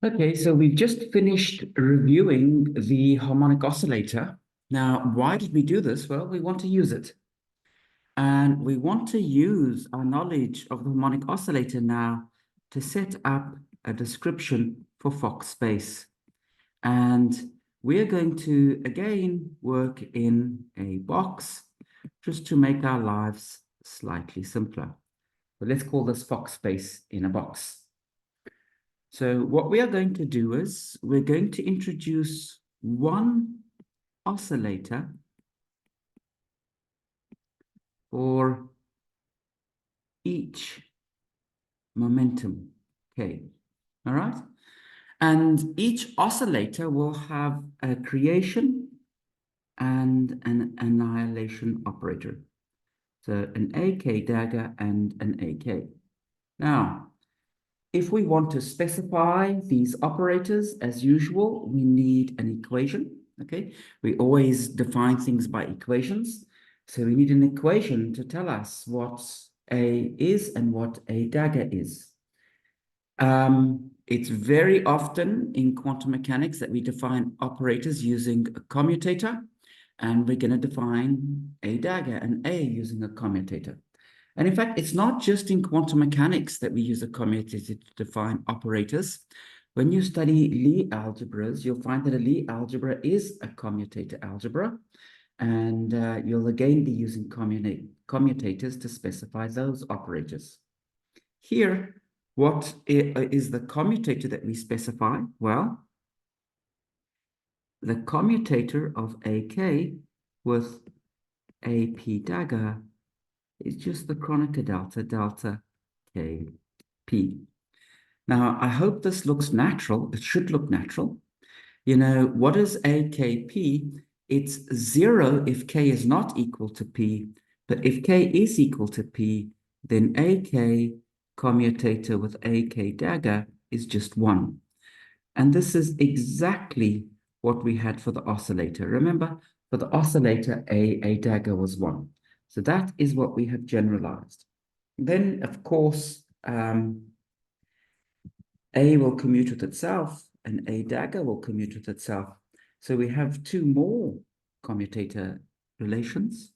Okay, so we've just finished reviewing the harmonic oscillator. Now, why did we do this? Well, we want to use it. And we want to use our knowledge of the harmonic oscillator now to set up a description for Fock space. And we're going to, again, work in a box just to make our lives slightly simpler. But let's call this Fock space in a box. So what we are going to do is we're going to introduce one oscillator for each momentum, K. All right? And each oscillator will have a creation and an annihilation operator. So an AK dagger and an AK. Now, if we want to specify these operators, as usual, we need an equation, okay? We always define things by equations. So we need an equation to tell us what A is and what a dagger is. It's very often in quantum mechanics that we define operators using a commutator, and we're going to define a dagger and A using a commutator. And in fact, it's not just in quantum mechanics that we use a commutator to define operators. When you study Lie algebras, you'll find that a Lie algebra is a commutator algebra. And you'll again be using commutators to specify those operators. Here, what is the commutator that we specify? Well, the commutator of AK with AP dagger is just the Kronecker delta, delta KP. Now, I hope this looks natural. It should look natural. You know, what is AKP? It's 0 if K is not equal to P, but if K is equal to P, then AK commutator with AK dagger is just 1. And this is exactly what we had for the oscillator. Remember, for the oscillator, A dagger was 1. So that is what we have generalized. Then, of course, A will commute with itself, and A dagger will commute with itself. So we have two more commutator relations,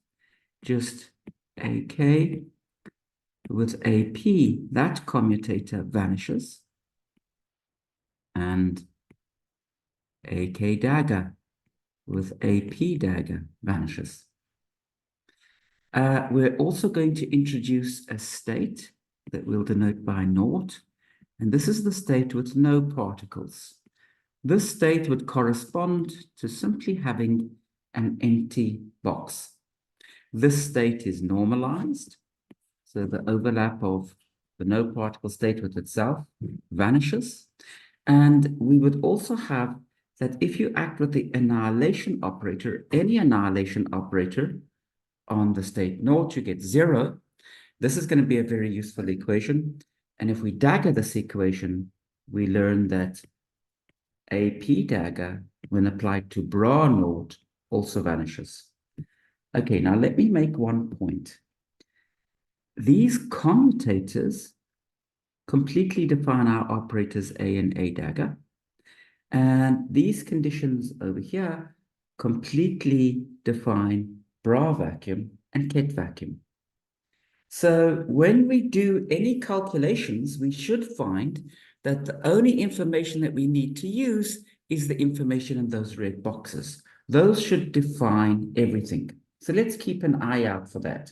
just AK with AP, that commutator vanishes, and AK dagger with AP dagger vanishes. We're also going to introduce a state that we'll denote by naught, and this is the state with no particles. This state would correspond to simply having an empty box. This state is normalized, so the overlap of the no particle state with itself vanishes. And we would also have that if you act with the annihilation operator, any annihilation operator on the state naught, you get 0. This is going to be a very useful equation. And if we dagger this equation, we learn that AP dagger, when applied to bra naught, also vanishes. Okay, now let me make one point. These commutators completely define our operators A and A dagger. And these conditions over here completely define bra vacuum and Ket vacuum. So when we do any calculations, we should find that the only information that we need to use is the information in those red boxes. Those should define everything. So let's keep an eye out for that.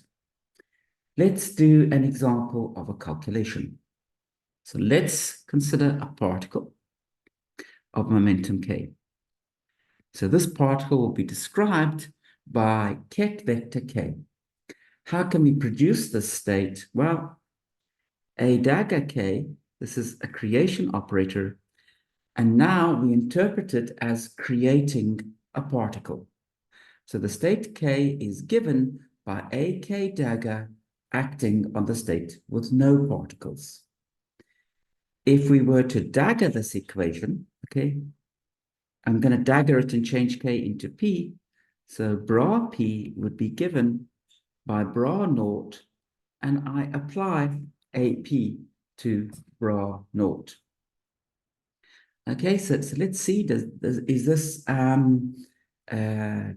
Let's do an example of a calculation. So let's consider a particle of momentum K. So this particle will be described by Ket vector K. How can we produce this state? Well, a dagger K, this is a creation operator, and now we interpret it as creating a particle. So the state K is given by AK dagger acting on the state with no particles. If we were to dagger this equation, okay, I'm going to dagger it and change K into P. So bra P would be given by bra naught, and I apply AP to bra naught. Okay, so let's see, is this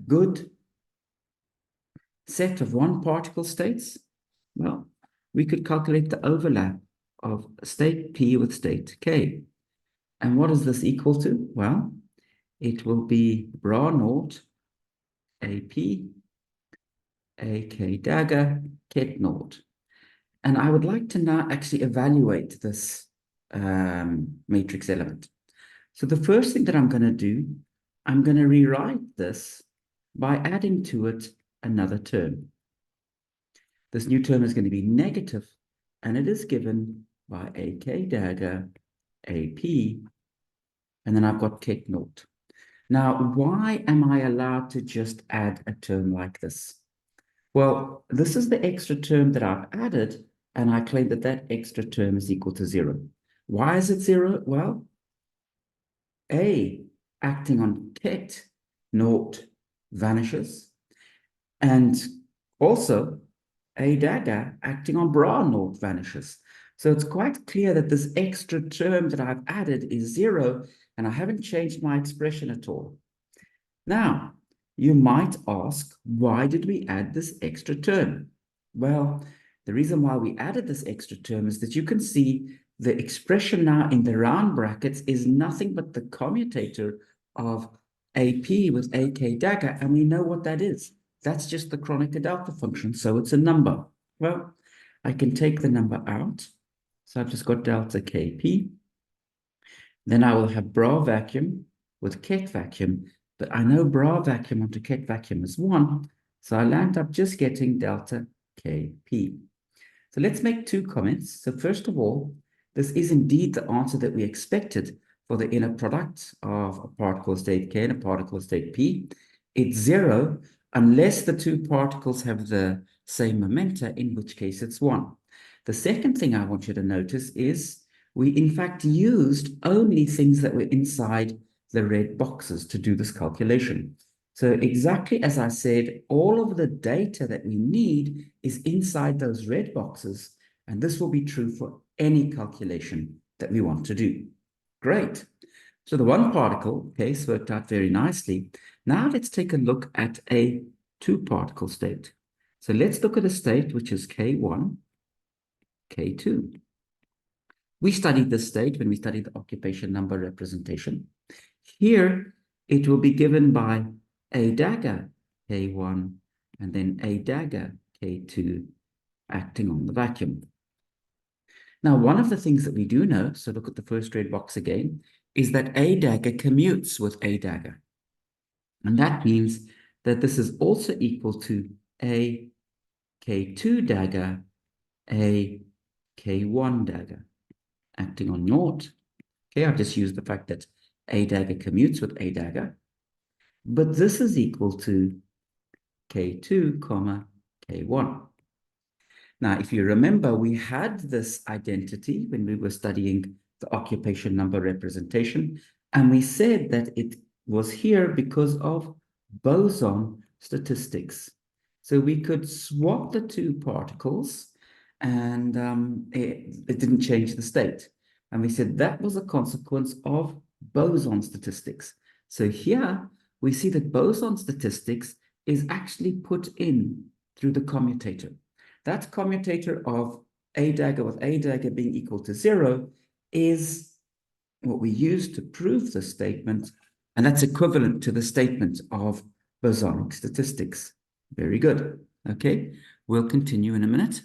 good set of one particle states? Well, we could calculate the overlap of state P with state K. And what is this equal to? Well, it will be bra naught AP AK dagger ket naught. And I would like to now actually evaluate this matrix element. So the first thing that I'm going to do, I'm going to rewrite this by adding to it another term. This new term is going to be negative, and it is given by AK dagger AP, and then I've got ket naught. Now, why am I allowed to just add a term like this? Well, this is the extra term that I've added, and I claim that that extra term is equal to 0. Why is it 0? Well, A acting on ket naught vanishes, and also A dagger acting on bra naught vanishes. So it's quite clear that this extra term that I've added is 0, and I haven't changed my expression at all. Now, you might ask, why did we add this extra term? Well, the reason why we added this extra term is that you can see the expression now in the round brackets is nothing but the commutator of AP with AK dagger, and we know what that is. That's just the Kronecker delta function, so it's a number. Well, I can take the number out. So I've just got delta KP. Then I will have bra vacuum with ket vacuum, but I know bra vacuum onto ket vacuum is 1, so I'll end up just getting delta KP. So let's make two comments. So first of all, this is indeed the answer that we expected for the inner product of a particle state K and a particle state P. It's 0 unless the two particles have the same momenta, in which case it's 1. The second thing I want you to notice is we in fact used only things that were inside the red boxes to do this calculation. So exactly as I said, all of the data that we need is inside those red boxes, and this will be true for any calculation that we want to do. Great. So the one particle case worked out very nicely. Now let's take a look at a two-particle state. So let's look at a state which is K1, K2. We studied this state when we studied the occupation number representation. Here, it will be given by A dagger K1 and then A dagger K2 acting on the vacuum. Now, one of the things that we do know, so look at the first red box again, is that A dagger commutes with A dagger. And that means that this is also equal to A K2 dagger, A K1 dagger acting on naught. Okay, I've just used the fact that A dagger commutes with A dagger. But this is equal to K2, comma, K1. Now, if you remember, we had this identity when we were studying the occupation number representation, and we said that it was here because of boson statistics. So we could swap the two particles, and it didn't change the state. And we said that was a consequence of boson statistics. So here we see that boson statistics is actually put in through the commutator. That commutator of A dagger with A dagger being equal to 0 is what we use to prove the statement, and that's equivalent to the statement of bosonic statistics. Very good. Okay, we'll continue in a minute.